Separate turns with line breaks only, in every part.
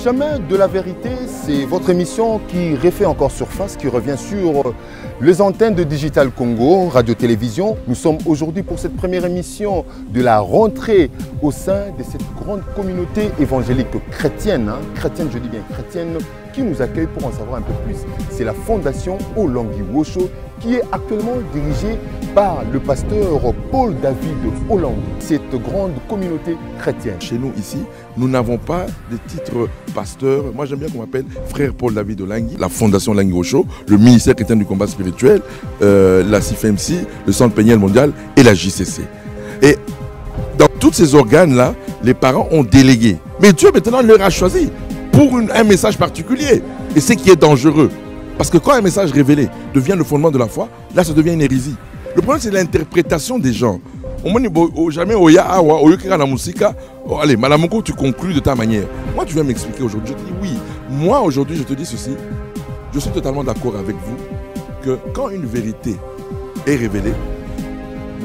Chemin de la vérité, c'est votre émission qui refait encore surface, qui revient sur les antennes de Digital Congo, radio-télévision. Nous sommes aujourd'hui pour cette première émission de la rentrée au sein de cette grande communauté évangélique chrétienne, chrétienne, je dis bien chrétienne, qui nous accueille pour en savoir un peu plus. C'est la fondation Olangi Wosho qui est actuellement dirigée par le pasteur Paul David Olangi. Cette grande communauté chrétienne.
Chez nous ici, nous n'avons pas de titre pasteur. Moi j'aime bien qu'on m'appelle frère Paul David Olangi, la fondation Olangi Wosho, le ministère chrétien du combat spirituel, la CIFMC, le Centre péniel mondial et la JCC. Et dans tous ces organes-là, les parents ont délégué. Mais Dieu maintenant leur a choisi pour un message particulier. Et c'est qui est dangereux. Parce que quand un message révélé devient le fondement de la foi, là ça devient une hérésie. Le problème c'est l'interprétation des gens. Jamais allez, Malamoko, tu conclus de ta manière. Moi tu viens m'expliquer aujourd'hui, je te dis oui. Moi aujourd'hui je te dis ceci, je suis totalement d'accord avec vous que quand une vérité est révélée,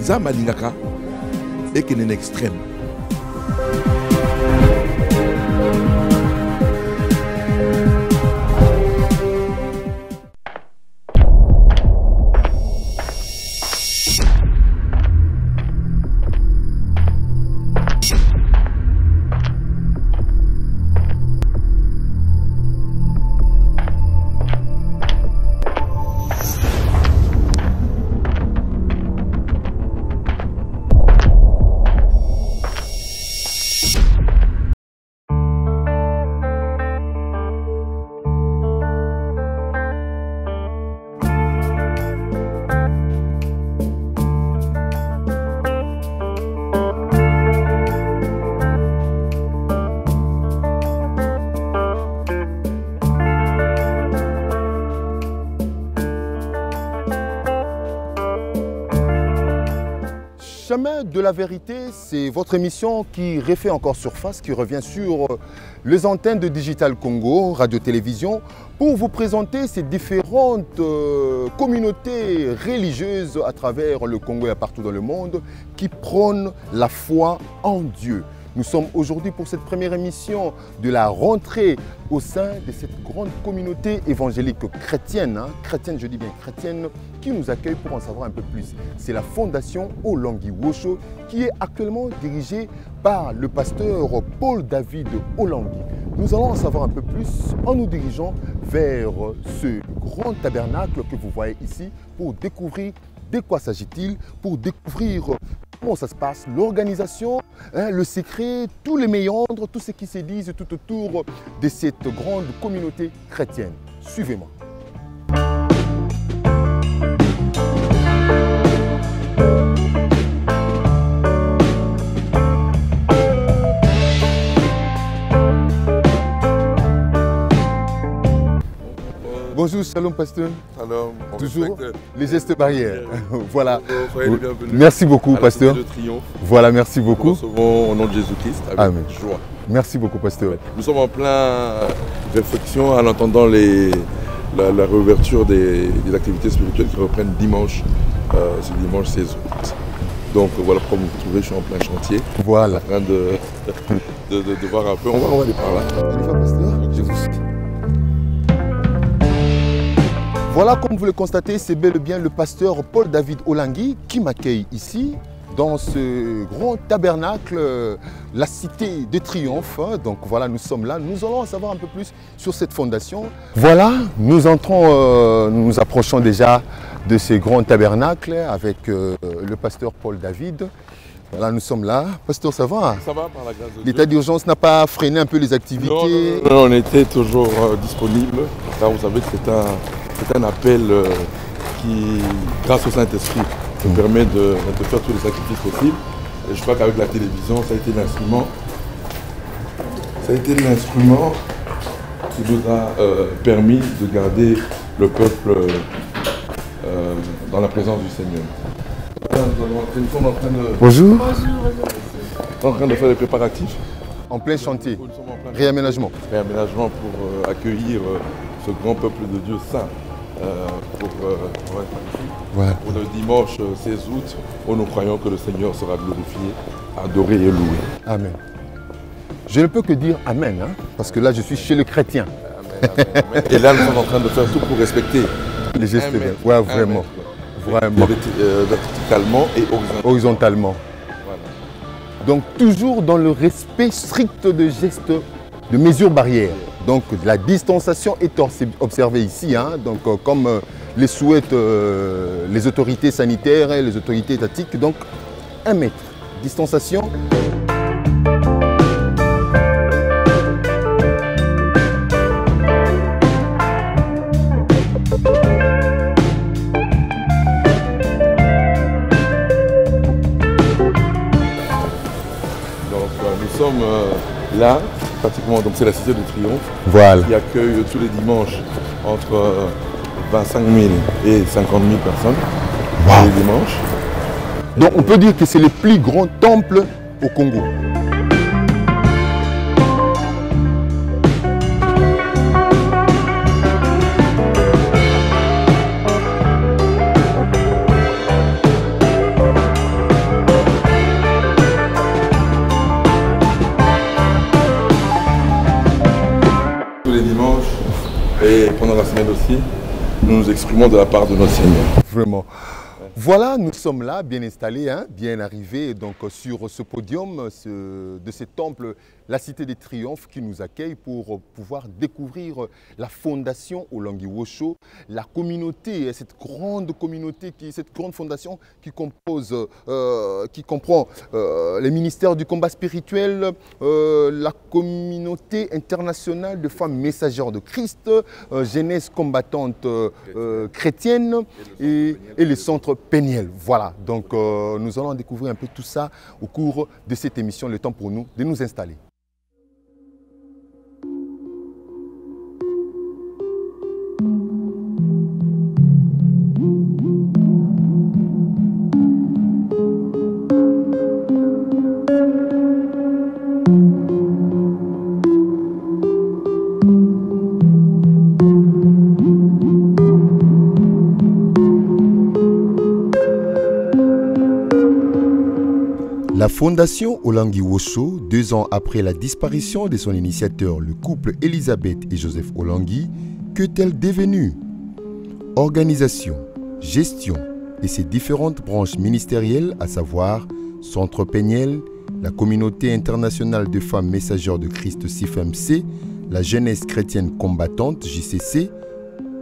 Zamalingaka est qu'elle est extrême.
Chemin de la vérité, c'est votre émission qui refait encore surface, qui revient sur les antennes de Digital Congo, radio-télévision, pour vous présenter ces différentes communautés religieuses à travers le Congo et partout dans le monde qui prônent la foi en Dieu. Nous sommes aujourd'hui pour cette première émission de la rentrée au sein de cette grande communauté évangélique chrétienne, chrétienne, je dis bien chrétienne, qui nous accueille pour en savoir un peu plus. C'est la fondation Olangi Wosho qui est actuellement dirigée par le pasteur Paul David Olangi. Nous allons en savoir un peu plus en nous dirigeant vers ce grand tabernacle que vous voyez ici pour découvrir de quoi s'agit-il, pour découvrir comment ça se passe, l'organisation, le secret, tous les méandres, tout ce qui se dit tout autour de cette grande communauté chrétienne. Suivez-moi. Bonjour, shalom pasteur.
Shalom.
Toujours les gestes barrières. Voilà.
Soyez les bienvenus.
Merci beaucoup, pasteur.
De triomphe.
Voilà, merci beaucoup.
Nous recevons au nom de Jésus-Christ avec
Amen.
Joie.
Merci beaucoup, pasteur.
Nous sommes en plein réflexion en entendant la réouverture des activités spirituelles qui reprennent dimanche, ce dimanche 16 août. Donc voilà, comme vous trouvez, je suis en plein chantier.
Voilà.
En train de voir un peu. On va aller par là.
On y va, pasteur. Je vous suis. Voilà, comme vous le constatez, c'est bel et bien le pasteur Paul David Olangi qui m'accueille ici, dans ce grand tabernacle, la cité de triomphe. Donc voilà, nous sommes là. Nous allons en savoir un peu plus sur cette fondation. Voilà, nous entrons, nous nous approchons déjà de ce grand tabernacle avec le pasteur Paul David. Voilà, nous sommes là. Pasteur, ça va?
Ça va, par la grâce de Dieu.
L'état d'urgence n'a pas freiné un peu les activités?
Non, on était toujours disponible. Là, vous savez que c'est un appel qui, grâce au Saint-Esprit, nous permet de faire tous les sacrifices possibles. Et je crois qu'avec la télévision, ça a été l'instrument. Qui nous a permis de garder le peuple dans la présence du Seigneur. Nous sommes en train de...
Bonjour.
En train de faire les préparatifs.
En plein chantier.
Nous sommes en plein
Réaménagement.
Réaménagement pour accueillir ce grand peuple de Dieu saint. Pour le dimanche 16 août, où nous croyons que le Seigneur sera glorifié, adoré et loué.
Amen. Je ne peux que dire Amen, hein, parce que là, je suis chez le chrétien.
Amen, amen. Et là, nous sommes en train de faire tout pour respecter
Les gestes, ouais, vraiment. Vraiment.
Verticalement et
horizontalement.
Voilà.
Donc, toujours dans le respect strict de gestes, de mesures barrières. Donc, la distanciation est observée ici, hein, donc, comme les souhaitent les autorités sanitaires et les autorités étatiques. Donc, 1 mètre. Distanciation.
Nous sommes là, pratiquement, donc c'est la Cité de Triomphe,
voilà,
qui accueille tous les dimanches entre 25 000 et 50 000 personnes.
Wow.
Les dimanches.
Donc on peut dire que c'est le plus grand temple au Congo.
Et pendant la semaine aussi, nous nous exprimons de la part de notre Seigneur.
Vraiment. Voilà, nous sommes là, bien installés, hein, bien arrivés donc, sur ce podium de ce temple, la Cité des Triomphes, qui nous accueille pour pouvoir découvrir la fondation Olangi Wosho, la communauté, cette grande communauté, cette grande fondation qui comprend les ministères du combat spirituel, la communauté internationale de femmes messagères de Christ, jeunesse combattante chrétienne et le centre Péniel. Voilà, donc nous allons découvrir un peu tout ça au cours de cette émission, le temps pour nous de nous installer. La fondation Olangi Wosho, 2 ans après la disparition de son initiateur, le couple Elisabeth et Joseph Olangi, qu'est-elle devenue? Organisation, gestion et ses différentes branches ministérielles, à savoir Centre Péniel, la Communauté internationale de femmes messagères de Christ CIFMC, la Jeunesse chrétienne combattante JCC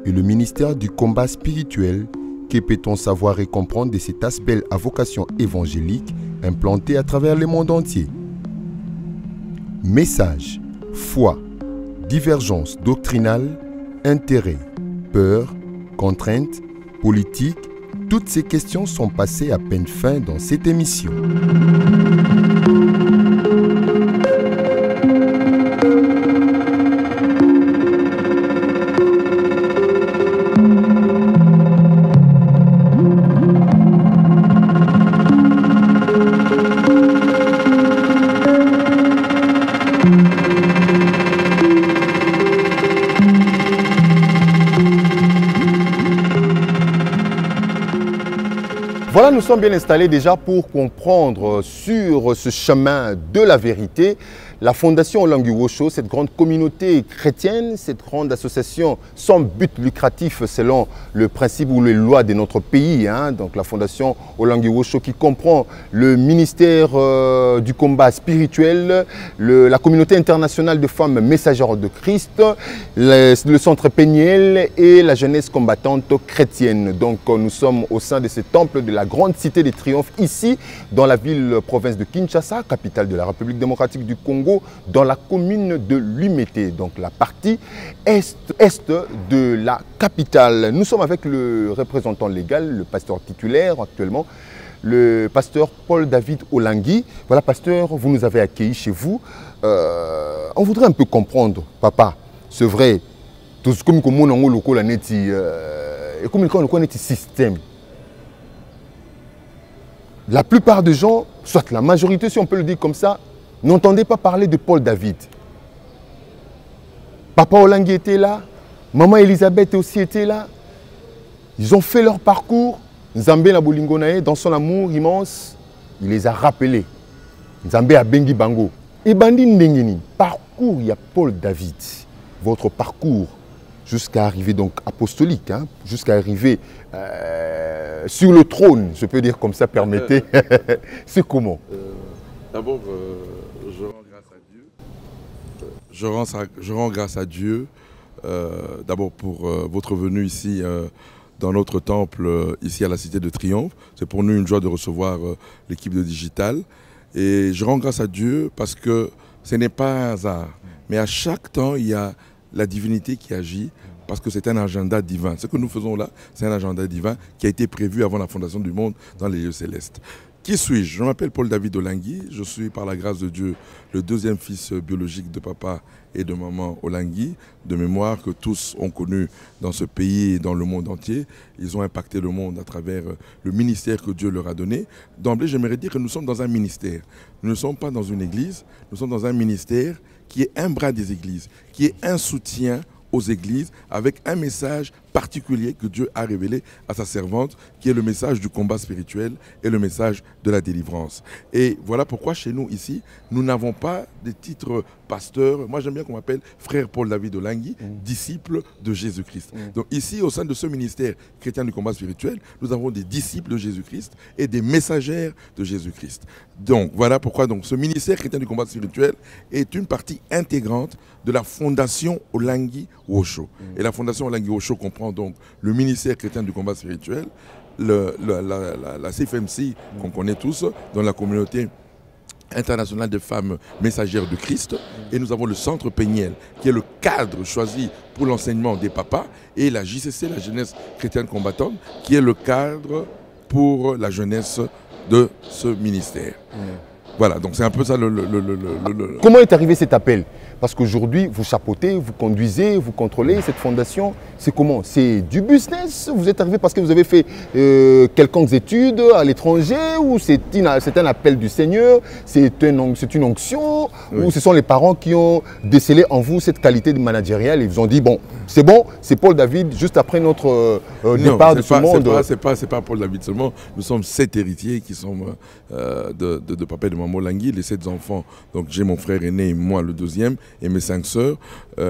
et le ministère du combat spirituel. Que peut-on savoir et comprendre de cet aspect à vocation évangélique implanté à travers le monde entier? Message, foi, divergence doctrinale, intérêt, peur, contrainte, politique, toutes ces questions sont passées à peine fin dans cette émission. Voilà, nous sommes bien installés déjà pour comprendre sur ce chemin de la vérité la fondation Olangi Wosho, cette grande communauté chrétienne, cette grande association sans but lucratif selon le principe ou les lois de notre pays. Hein. Donc la fondation Olangi Wosho qui comprend le ministère du combat spirituel, la communauté internationale de femmes messagères de Christ, le centre Péniel et la jeunesse combattante chrétienne. Donc nous sommes au sein de ce temple de la grande cité des triomphes ici dans la ville-province de Kinshasa, capitale de la République démocratique du Congo, dans la commune de Lumété, donc la partie est de la capitale. Nous sommes avec le représentant légal, le pasteur titulaire actuellement, le pasteur Paul-David Olangi. Voilà, pasteur, vous nous avez accueillis chez vous. On voudrait un peu comprendre, papa, c'est vrai, tout ce que nous avons système. La plupart des gens, soit la majorité, si on peut le dire comme ça, n'entendez pas parler de Paul David. Papa Olangi était là, maman Elisabeth aussi était là. Ils ont fait leur parcours. Nzambé na bolingo nae, dans son amour immense, il les a rappelés. Nzambé a bengi bango. Et Bandi Ndengeni, parcours, il y a Paul David, votre parcours jusqu'à arriver donc apostolique, hein, jusqu'à arriver sur le trône, je peux dire comme ça, permettez. C'est comment?
D'abord, je rends grâce à Dieu. Je rends grâce à Dieu, d'abord pour votre venue ici dans notre temple, ici à la Cité de Triomphe. C'est pour nous une joie de recevoir l'équipe de Digital. Et je rends grâce à Dieu parce que ce n'est pas un hasard. Mais à chaque temps, il y a la divinité qui agit parce que c'est un agenda divin. Ce que nous faisons là, c'est un agenda divin qui a été prévu avant la fondation du monde dans les lieux célestes. Qui suis-je? Je m'appelle Paul David Olangui. Je suis, par la grâce de Dieu, le deuxième fils biologique de papa et de maman Olangui, de mémoire que tous ont connu dans ce pays et dans le monde entier. Ils ont impacté le monde à travers le ministère que Dieu leur a donné. D'emblée, j'aimerais dire que nous sommes dans un ministère. Nous ne sommes pas dans une église, nous sommes dans un ministère qui est un bras des églises, qui est un soutien aux églises avec un message particulier que Dieu a révélé à sa servante, qui est le message du combat spirituel et le message de la délivrance. Et voilà pourquoi chez nous ici, nous n'avons pas de titre pasteur. Moi j'aime bien qu'on m'appelle frère Paul David Olangui, disciple de Jésus-Christ. Donc ici, au sein de ce ministère chrétien du combat spirituel, nous avons des disciples de Jésus-Christ et des messagères de Jésus-Christ. Donc voilà pourquoi donc, ce ministère chrétien du combat spirituel est une partie intégrante de la fondation Olangui Osho. Et la fondation Olangui Osho comprend donc le ministère chrétien du combat spirituel, la CFMC qu'on connaît tous, dans la communauté internationale des femmes messagères de Christ, et nous avons le Centre Péniel qui est le cadre choisi pour l'enseignement des papas, et la JCC, la jeunesse chrétienne combattante, qui est le cadre pour la jeunesse de ce ministère. Voilà, donc c'est un peu ça
Comment est arrivé cet appel? Parce qu'aujourd'hui, vous chapeautez, vous conduisez, vous contrôlez cette fondation. C'est comment? C'est du business? Vous êtes arrivé parce que vous avez fait quelconques études à l'étranger? Ou c'est un appel du Seigneur? C'est une onction? Oui. Ou ce sont les parents qui ont décelé en vous cette qualité de managériale et ils vous ont dit, bon, c'est Paul David, juste après notre départ de ce monde?
C'est pas Paul David seulement. Nous sommes 7 héritiers qui sont de papa et de maman Olangui, les 7 enfants. Donc j'ai mon frère aîné et moi le deuxième, et mes 5 sœurs,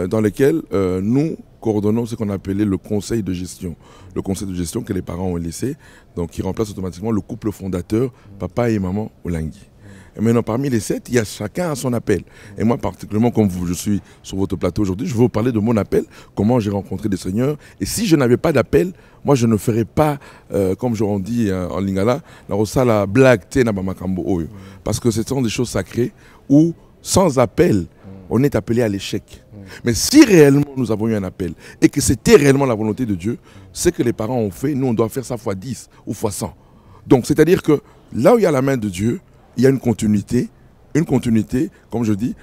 dans lesquels nous coordonnons ce qu'on appelait le conseil de gestion. Le conseil de gestion que les parents ont laissé, donc qui remplace automatiquement le couple fondateur, papa et maman Olangui. Et maintenant, parmi les 7, il y a chacun à son appel. Et moi, particulièrement, comme vous, je suis sur votre plateau aujourd'hui, je veux vous parler de mon appel, comment j'ai rencontré des seigneurs. Et si je n'avais pas d'appel, moi, je ne ferais pas, comme j'aurais dit en lingala, la blague, parce que ce sont des choses sacrées où, sans appel, on est appelé à l'échec. Mais si réellement nous avons eu un appel et que c'était réellement la volonté de Dieu, ce que les parents ont fait, nous, on doit faire ça fois 10 ou fois 100. Donc, c'est-à-dire que là où il y a la main de Dieu, il y a une continuité, comme je dis,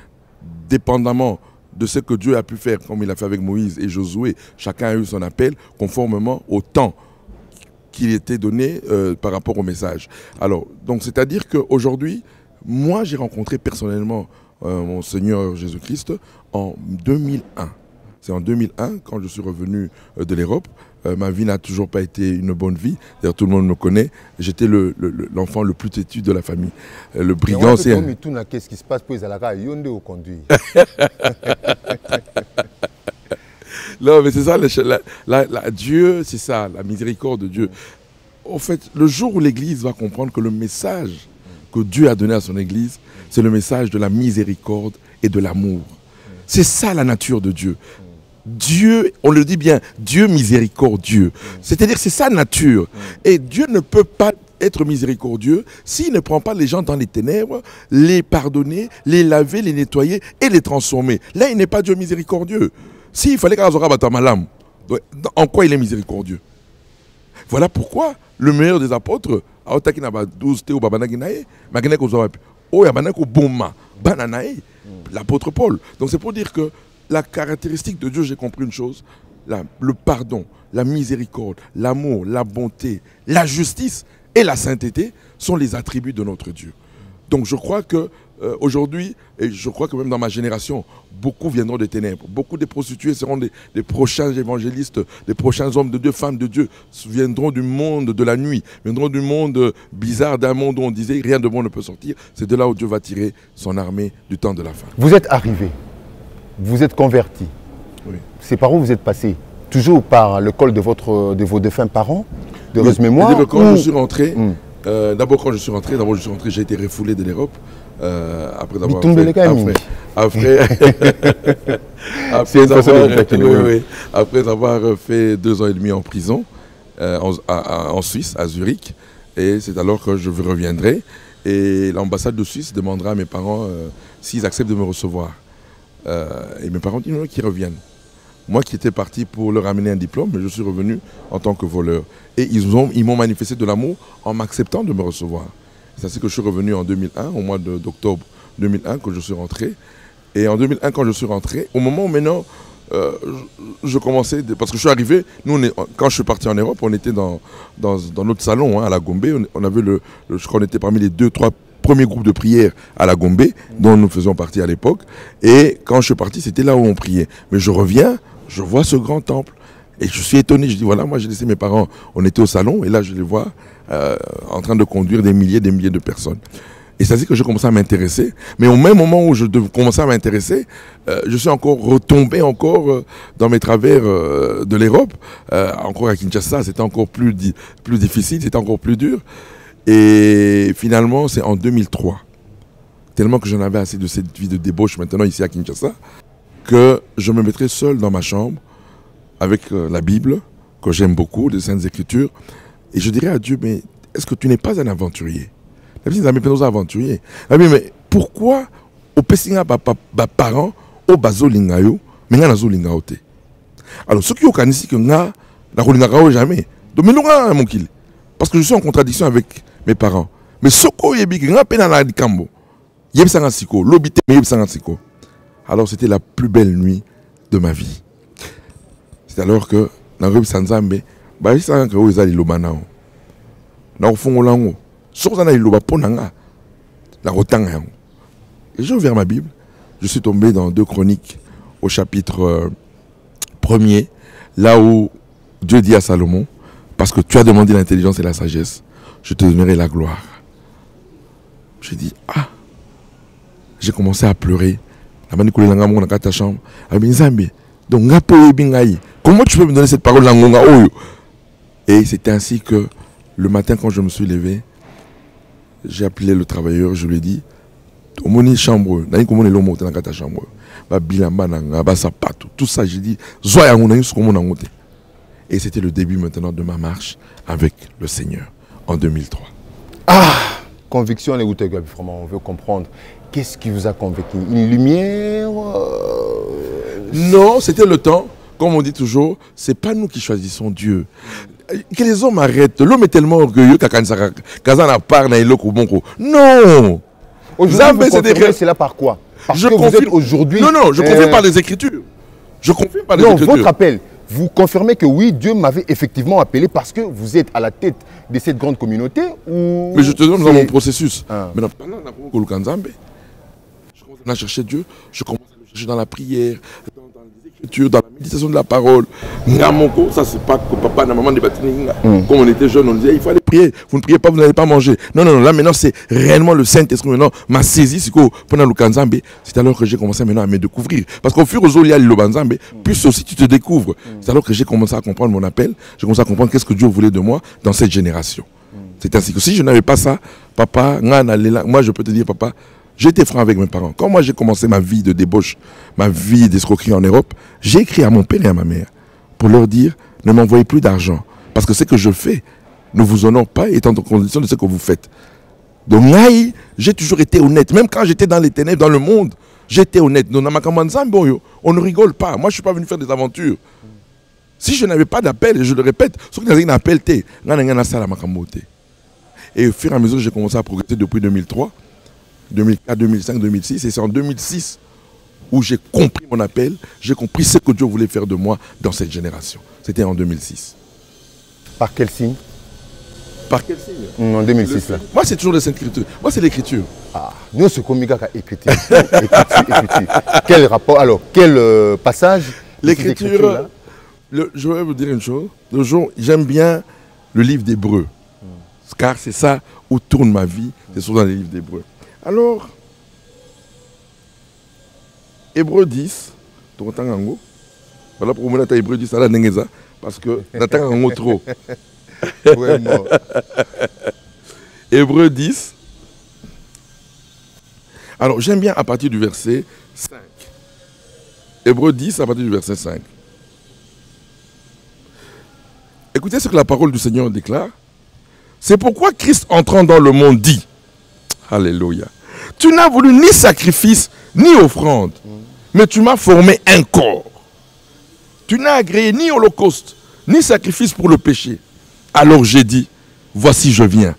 dépendamment de ce que Dieu a pu faire, comme il a fait avec Moïse et Josué. Chacun a eu son appel conformément au temps qui était donné par rapport au message. Alors, donc, c'est-à-dire qu'aujourd'hui, moi, j'ai rencontré personnellement mon Seigneur Jésus-Christ en 2001. C'est en 2001, quand je suis revenu de l'Europe. Ma vie n'a toujours pas été une bonne vie. D'ailleurs, tout le monde me connaît. J'étais l'enfant le plus têtu de la famille. Le brigand, c'est...
Qu'est-ce qui se passe pour les Alaka? Yonde au conduit.
Non, mais c'est ça, Dieu, c'est ça, la miséricorde de Dieu. En fait, le jour où l'Église va comprendre que le message que Dieu a donné à son Église, c'est le message de la miséricorde et de l'amour. C'est ça la nature de Dieu. Dieu, on le dit bien, Dieu miséricordieux. C'est-à-dire c'est sa nature. Et Dieu ne peut pas être miséricordieux s'il ne prend pas les gens dans les ténèbres, les pardonner, les laver, les nettoyer et les transformer. Là, il n'est pas Dieu miséricordieux. S'il fallait qu'Azora Batamalam, en quoi il est miséricordieux? Voilà pourquoi le meilleur des apôtres, l'apôtre Paul. Donc c'est pour dire que la caractéristique de Dieu, j'ai compris une chose, le pardon, la miséricorde, l'amour, la bonté, la justice et la sainteté sont les attributs de notre Dieu. Donc je crois que aujourd'hui, et je crois que même dans ma génération, beaucoup viendront des ténèbres. Beaucoup des prostituées seront des prochains évangélistes, des prochains hommes de Dieu, femmes de Dieu, viendront du monde de la nuit, viendront du monde bizarre, d'un monde où on disait rien de bon ne peut sortir. C'est de là où Dieu va tirer son armée du temps de la fin.
Vous êtes arrivé, vous êtes converti.
Oui.
C'est par où vous êtes passé? Toujours par le col de vos défunts parents, de votre mémoire?
Quand je suis rentré, d'abord quand je suis rentré, j'ai été refoulé de l'Europe. Après avoir après avoir fait 2 ans et demi en prison en Suisse, à Zurich, et c'est alors que je reviendrai et l'ambassade de Suisse demandera à mes parents s'ils acceptent de me recevoir. Et mes parents disent non, qu'ils reviennent. Moi qui étais parti pour leur amener un diplôme, mais je suis revenu en tant que voleur. Et ils m'ont manifesté de l'amour en m'acceptant de me recevoir. C'est que je suis revenu en 2001, au mois d'octobre 2001, que je suis rentré. Et en 2001, quand je suis rentré, au moment où maintenant, je commençais, parce que je suis arrivé, quand je suis parti en Europe, on était dans notre salon à la Gombe. On avait je crois qu'on était parmi les 2-3 premiers groupes de prière à la Gombe, dont nous faisions partie à l'époque. Et quand je suis parti, c'était là où on priait. Mais je reviens, je vois ce grand temple. Et je suis étonné, je dis voilà, moi j'ai laissé mes parents, on était au salon, et là je les vois en train de conduire des milliers de personnes. Et ça dit que je commençais à m'intéresser, mais au même moment où je commençais à m'intéresser, je suis encore retombé dans mes travers de l'Europe, encore à Kinshasa, c'était encore plus difficile, c'était encore plus dur. Et finalement, c'est en 2003, tellement que j'en avais assez de cette vie de débauche maintenant ici à Kinshasa, que je me mettrais seul dans ma chambre, avec la Bible, que j'aime beaucoup, les Saintes Écritures, et je dirais à Dieu, mais est-ce que tu n'es pas un aventurier? La Bible dit, nous aventuriers. Mais pourquoi au Pessinga parents, au Bazolingayo, mais n'a Zolingao te? Alors, ce qui est au Kanisi, que n'a Rolingao jamais. Donc, mais nous, mon kil. Parce que je suis en contradiction avec mes parents. Mais ce qui est bien, n'a pas dans la Kambo. Yebsanga Siko, l'obité, mais Yebsanga Siko. Alors, c'était la plus belle nuit de ma vie. C'est alors que dans le Sanzambe, il y a des Lobana. Dans le fond, et j'ai ouvert ma Bible. Je suis tombé dans 2 Chroniques au chapitre 1er, là où Dieu dit à Salomon, parce que tu as demandé l'intelligence et la sagesse, je te donnerai la gloire. J'ai dit, j'ai commencé à pleurer. Dans ta chambre. Donc, comment tu peux me donner cette parole là? Et c'est ainsi que le matin, quand je me suis levé, j'ai appelé le travailleur, je lui ai dit, chambre, tout ça, j'ai dit, et c'était le début maintenant de ma marche avec le Seigneur en 2003.
Conviction, les gouttes, vraiment, on veut comprendre. Qu'est-ce qui vous a convaincu? Une lumière
Non, c'était le temps. Comme on dit toujours, c'est pas nous qui choisissons Dieu. Que les hommes arrêtent. L'homme est tellement orgueilleux qu'Azana part na iloko bonko. Non.
Aujourd'hui, c'est là par quoi? Parce que vous êtes aujourd'hui...
Non, je confirme par les Écritures. Je confirme par les Écritures.
Votre appel, vous confirmez que oui, Dieu m'avait effectivement appelé parce que vous êtes à la tête de cette grande communauté ou...
Mais je te donne dans mon processus. Mais je commence à chercher Dieu, je commence à le chercher dans la prière, dans les Écritures, dans la méditation de la parole. Ça, c'est pas que papa et maman débattent. Comme on était jeunes, on disait il faut aller prier. Vous ne priez pas, vous n'allez pas manger. Non, là maintenant, c'est réellement le Saint-Esprit. Maintenant, m'a saisi pendant le Kanzambe. C'est alors que j'ai commencé maintenant à me découvrir. Parce qu'au fur et à mesure, il y a le Banzambe, plus aussi tu te découvres. C'est alors que j'ai commencé à comprendre mon appel. J'ai commencé à comprendre qu'est-ce que Dieu voulait de moi dans cette génération. C'est ainsi que si je n'avais pas ça, papa, moi je peux te dire, papa, j'étais franc avec mes parents. Quand moi j'ai commencé ma vie de débauche, ma vie d'escroquerie en Europe, j'ai écrit à mon père et à ma mère pour leur dire, ne m'envoyez plus d'argent. Parce que ce que je fais ne vous honore pas étant en condition de ce que vous faites. Donc j'ai toujours été honnête. Même quand j'étais dans les ténèbres, dans le monde, j'étais honnête. Donc, on ne rigole pas. Moi je ne suis pas venu faire des aventures. Si je n'avais pas d'appel, et je le répète, ce qui n'a appel, et au fur et à mesure, j'ai commencé à progresser depuis 2003, 2004, 2005, 2006. Et c'est en 2006 où j'ai compris mon appel, j'ai compris ce que Dieu voulait faire de moi dans cette génération. C'était en 2006.
Par quel signe?
Par quel signe?
En 2006, là.
Moi, c'est toujours les Saintes Écritures. Moi, c'est l'Écriture.
Ah, nous, c'est comme écriture. Quel rapport, alors, quel passage?
L'écriture, je vais vous dire une chose. Le jour, j'aime bien le livre d'Hébreux. Car c'est ça où tourne ma vie, c'est souvent dans les livres d'Hébreux. Alors, Hébreux 10, voilà pour moi, Hébreux 10, parce que n'attends trop.
Vraiment.
Hébreux 10. Alors, j'aime bien à partir du verset 5. Hébreux 10 à partir du verset 5. Écoutez ce que la parole du Seigneur déclare. C'est pourquoi Christ entrant dans le monde dit, Alléluia, tu n'as voulu ni sacrifice ni offrande, mais tu m'as formé un corps. Tu n'as agréé ni holocauste, ni sacrifice pour le péché. Alors j'ai dit, voici je viens.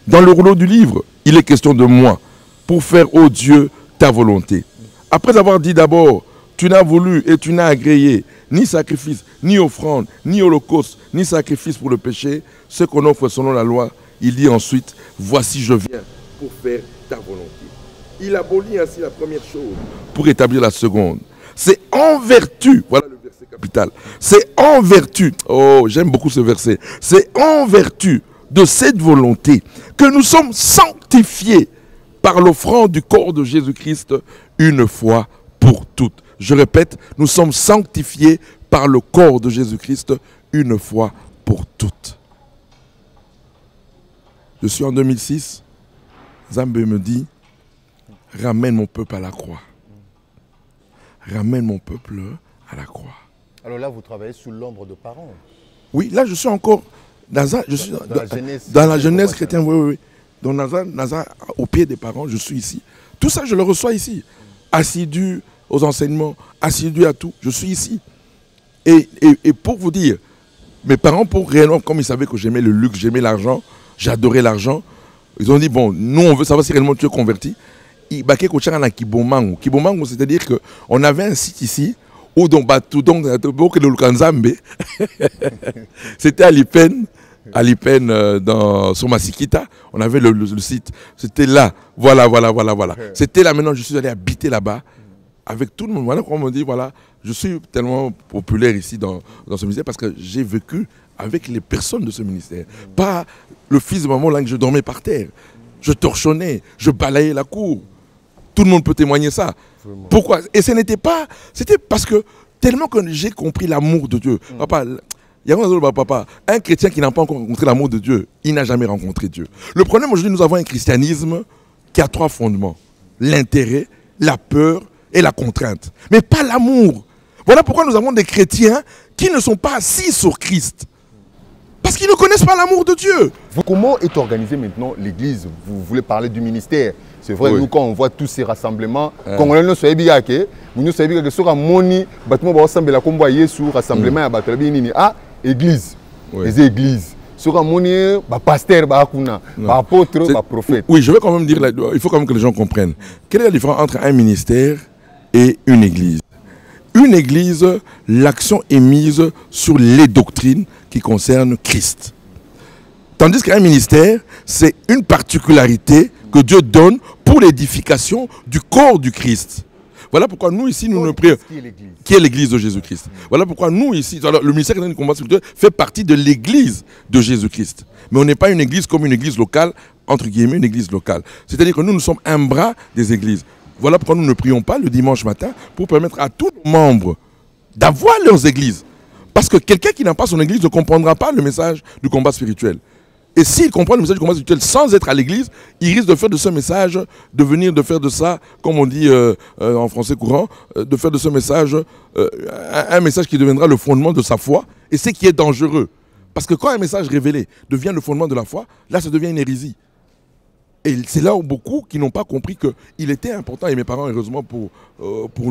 Dans le rouleau du livre, il est question de moi, pour faire, ô Dieu, ta volonté. Après avoir dit d'abord, tu n'as voulu et tu n'as agréé ni sacrifice, ni offrande, ni holocauste, ni sacrifice pour le péché, ce qu'on offre selon la loi, il dit ensuite, voici je viens pour faire ta volonté. Il abolit ainsi la première chose pour établir la seconde. C'est en vertu, voilà le verset capital, c'est en vertu, oh j'aime beaucoup ce verset, c'est en vertu de cette volonté que nous sommes sanctifiés par l'offrande du corps de Jésus-Christ une fois pour toutes. Je répète, nous sommes sanctifiés par le corps de Jésus-Christ une fois pour toutes. Je suis en 2006, Zambé me dit, ramène mon peuple à la croix. Ramène mon peuple à la croix.
Alors là, vous travaillez sous l'ombre de parents.
Oui, là je suis encore dans la jeunesse chrétienne, oui. Donc au pied des parents, je suis ici. Tout ça, je le reçois ici. Assidu aux enseignements, assidu à tout, je suis ici. Et pour vous dire, mes parents, pour réellement, comme ils savaient que j'aimais le luxe, j'aimais l'argent, j'adorais l'argent, ils ont dit, bon, nous on veut savoir si réellement tu es converti. Kibomangu, c'est-à-dire qu'on avait un site ici, où c'était à Lipen, sur Masikita, on avait le site, c'était là, voilà. C'était là, maintenant je suis allé habiter là-bas, avec tout le monde. Voilà comment on me dit, voilà, je suis tellement populaire ici dans ce ministère, parce que j'ai vécu avec les personnes de ce ministère. Pas le fils de maman là que je dormais par terre, je torchonnais, je balayais la cour. Tout le monde peut témoigner ça. Vraiment. Pourquoi? Et ce n'était pas... C'était parce que tellement que j'ai compris l'amour de Dieu. Papa, un chrétien qui n'a pas encore rencontré l'amour de Dieu, il n'a jamais rencontré Dieu. Le problème aujourd'hui, nous avons un christianisme qui a 3 fondements. L'intérêt, la peur et la contrainte. Mais pas l'amour. Voilà pourquoi nous avons des chrétiens qui ne sont pas assis sur Christ. Parce qu'ils ne connaissent pas l'amour de Dieu.
Comment est organisée maintenant l'Église? Vous voulez parler du ministère. C'est vrai, oui. Nous, quand on voit tous ces rassemblements, Congolais ne savent pas que nous savons que sur un moni, bâtiment va rassembler comme voyez sur rassemblement à Batalabini, ah, Église, les églises. Sur un moni, pasteur, apôtre, prophète.
Oui, je vais quand même dire, il faut quand même que les gens comprennent. Quelle est la différence entre un ministère et une église? Une église, l'action est mise sur les doctrines qui concernent Christ. Tandis qu'un ministère, c'est une particularité que Dieu donne pour l'édification du corps du Christ. Voilà pourquoi nous ici, nous ne prions. Qui est l'église de Jésus-Christ. Voilà pourquoi nous ici, alors, le ministère du combat spirituel fait partie de l'église de Jésus-Christ. Mais on n'est pas une église comme une église locale, entre guillemets, une église locale. C'est-à-dire que nous sommes un bras des églises. Voilà pourquoi nous ne prions pas le dimanche matin pour permettre à tous nos membres d'avoir leurs églises. Parce que quelqu'un qui n'a pas son église ne comprendra pas le message du combat spirituel. Et s'il comprend le message du combat spirituel sans être à l'église, il risque de faire de ce message, de faire de ça, comme on dit en français courant, de faire de ce message un message qui deviendra le fondement de sa foi. Et c'est qui est dangereux. Parce que quand un message révélé devient le fondement de la foi, là ça devient une hérésie. Et c'est là où beaucoup qui n'ont pas compris qu'il était important, et mes parents, heureusement pour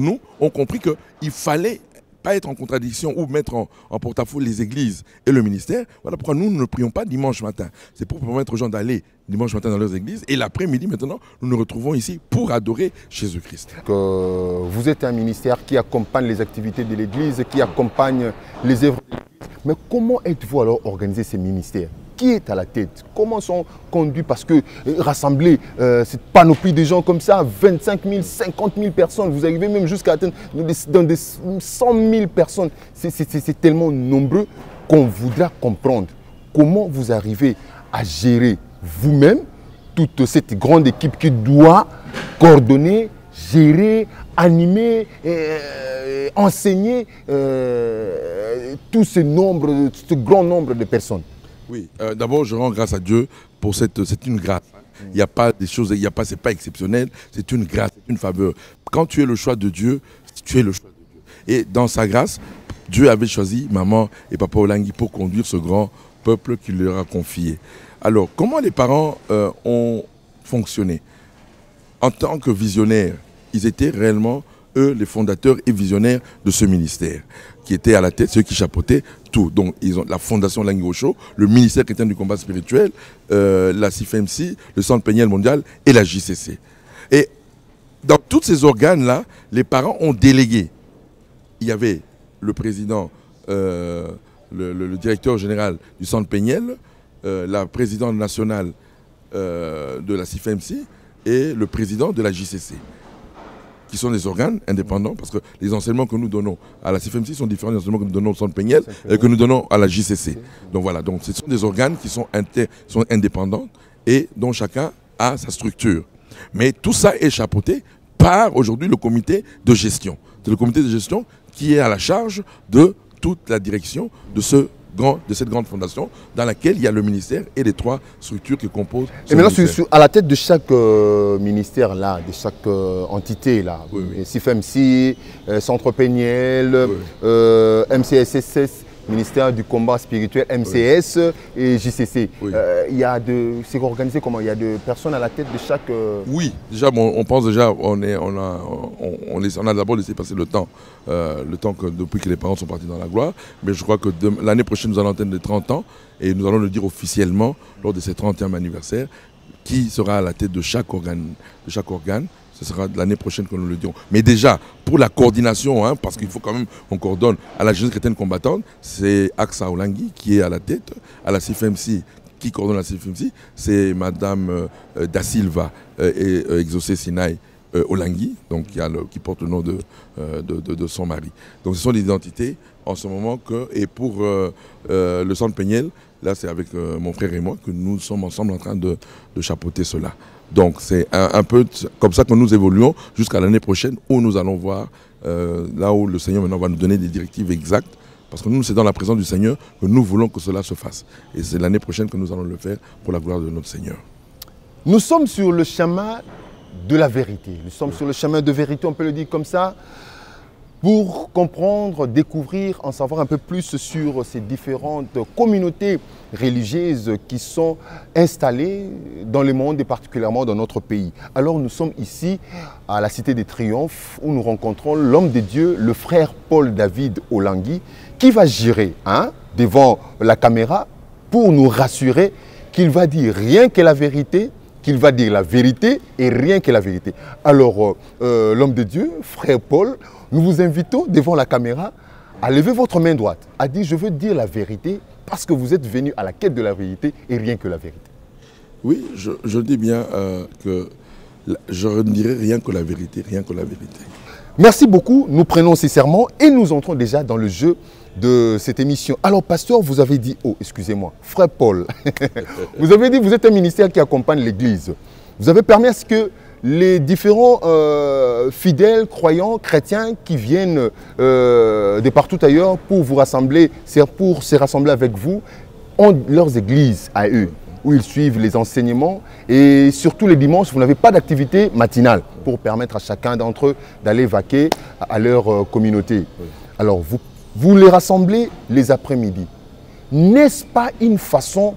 nous, ont compris qu'il fallait pas être en contradiction ou mettre en porte-à-faux les églises et le ministère. Voilà pourquoi nous ne prions pas dimanche matin. C'est pour permettre aux gens d'aller dimanche matin dans leurs églises. Et l'après-midi, maintenant, nous nous retrouvons ici pour adorer Jésus-Christ.
Vous êtes un ministère qui accompagne les activités de l'église, qui accompagne les œuvres de l'église. Mais comment êtes-vous alors organisé ces ministères? qui est à la tête? Comment sont conduits? Parce que rassembler cette panoplie de gens comme ça, 25 000, 50 000 personnes, vous arrivez même jusqu'à atteindre dans des 100 000 personnes. C'est tellement nombreux qu'on voudra comprendre comment vous arrivez à gérer vous-même toute cette grande équipe qui doit coordonner, gérer, animer, enseigner tout ce grand nombre de personnes.
Oui, d'abord je rends grâce à Dieu pour c'est une grâce. Il n'y a pas des choses, c'est pas exceptionnel, c'est une grâce, c'est une faveur. Quand tu es le choix de Dieu, tu es le choix de Dieu. Et dans sa grâce, Dieu avait choisi maman et papa Olangi pour conduire ce grand peuple qu'il leur a confié. Alors, comment les parents ont fonctionné? En tant que visionnaires, ils étaient réellement, eux, les fondateurs et visionnaires de ce ministère, qui étaient à la tête, ceux qui chapeautaient tout. Donc, ils ont la Fondation Langui Osho, le ministère chrétien du combat spirituel, la CIFMC, le Centre Péniel Mondial et la JCC. Et dans tous ces organes-là, les parents ont délégué. Il y avait le président, le directeur général du Centre Péniel, la présidente nationale de la CIFMC et le président de la JCC, qui sont des organes indépendants, parce que les enseignements que nous donnons à la CIFMC sont différents des enseignements que nous donnons au Centre Péniel et que nous donnons à la JCC. Donc voilà, donc ce sont des organes qui sont indépendants et dont chacun a sa structure. Mais tout ça est chapeauté par aujourd'hui le comité de gestion. C'est le comité de gestion qui est à la charge de toute la direction de cette grande fondation dans laquelle il y a le ministère et les 3 structures qui composent ce ministère.
À la tête de chaque ministère, là, de chaque entité, là, oui. CIFMC, Centre Péniel, oui. MCSSS, ministère du combat spirituel, MCS, oui. Et JCC. Oui. C'est organisé comment? Il y a des personnes à la tête de chaque...
Oui, déjà, bon, on pense déjà, on a d'abord laissé passer le temps que depuis que les parents sont partis dans la gloire, mais je crois que l'année prochaine, nous allons atteindre les 30 ans, et nous allons le dire officiellement lors de ces 30e anniversaire, qui sera à la tête de chaque organe. Ce sera l'année prochaine que nous le dirons. Mais déjà, pour la coordination, hein, parce qu'il faut quand même qu'on coordonne à la jeunesse chrétienne combattante, c'est Aksa Olangi qui est à la tête, à la CIFMC, qui coordonne la CIFMC, c'est Madame Da Silva et Exaucé Sinaï Olangi, donc qui porte le nom de son mari. Donc ce sont des identités en ce moment et pour le Centre Péniel, là c'est avec mon frère et moi que nous sommes ensemble en train de chapeauter cela. Donc c'est un peu comme ça que nous évoluons jusqu'à l'année prochaine où nous allons voir là où le Seigneur maintenant va nous donner des directives exactes. Parce que nous, c'est dans la présence du Seigneur que nous voulons que cela se fasse. Et c'est l'année prochaine que nous allons le faire pour la gloire de notre Seigneur.
Nous sommes sur le chemin de la vérité. Nous sommes sur le chemin de vérité, on peut le dire comme ça, pour comprendre, découvrir, en savoir un peu plus sur ces différentes communautés religieuses qui sont installées dans le monde et particulièrement dans notre pays. Alors nous sommes ici à la Cité des Triomphes où nous rencontrons l'homme de Dieu, le frère Paul David Olangi, qui va gérer devant la caméra pour nous rassurer qu'il va dire rien que la vérité, qu'il va dire la vérité et rien que la vérité. Alors l'homme de Dieu, frère Paul, nous vous invitons devant la caméra à lever votre main droite, à dire je veux dire la vérité parce que vous êtes venu à la quête de la vérité et rien que la vérité.
Oui, je dis bien que je ne dirai rien que la vérité, rien que la vérité.
Merci beaucoup, nous prenons ces serments et nous entrons déjà dans le jeu de cette émission. Alors pasteur, vous avez dit, oh excusez-moi, frère Paul, vous avez dit vous êtes un ministère qui accompagne l'église. Vous avez permis à ce que les différents fidèles, croyants, chrétiens qui viennent de partout ailleurs pour vous rassembler, pour se rassembler avec vous, ont leurs églises à eux, où ils suivent les enseignements. Et surtout les dimanches, vous n'avez pas d'activité matinale pour permettre à chacun d'entre eux d'aller vaquer à leur communauté. Alors vous les rassemblez les après-midi. N'est-ce pas une façon,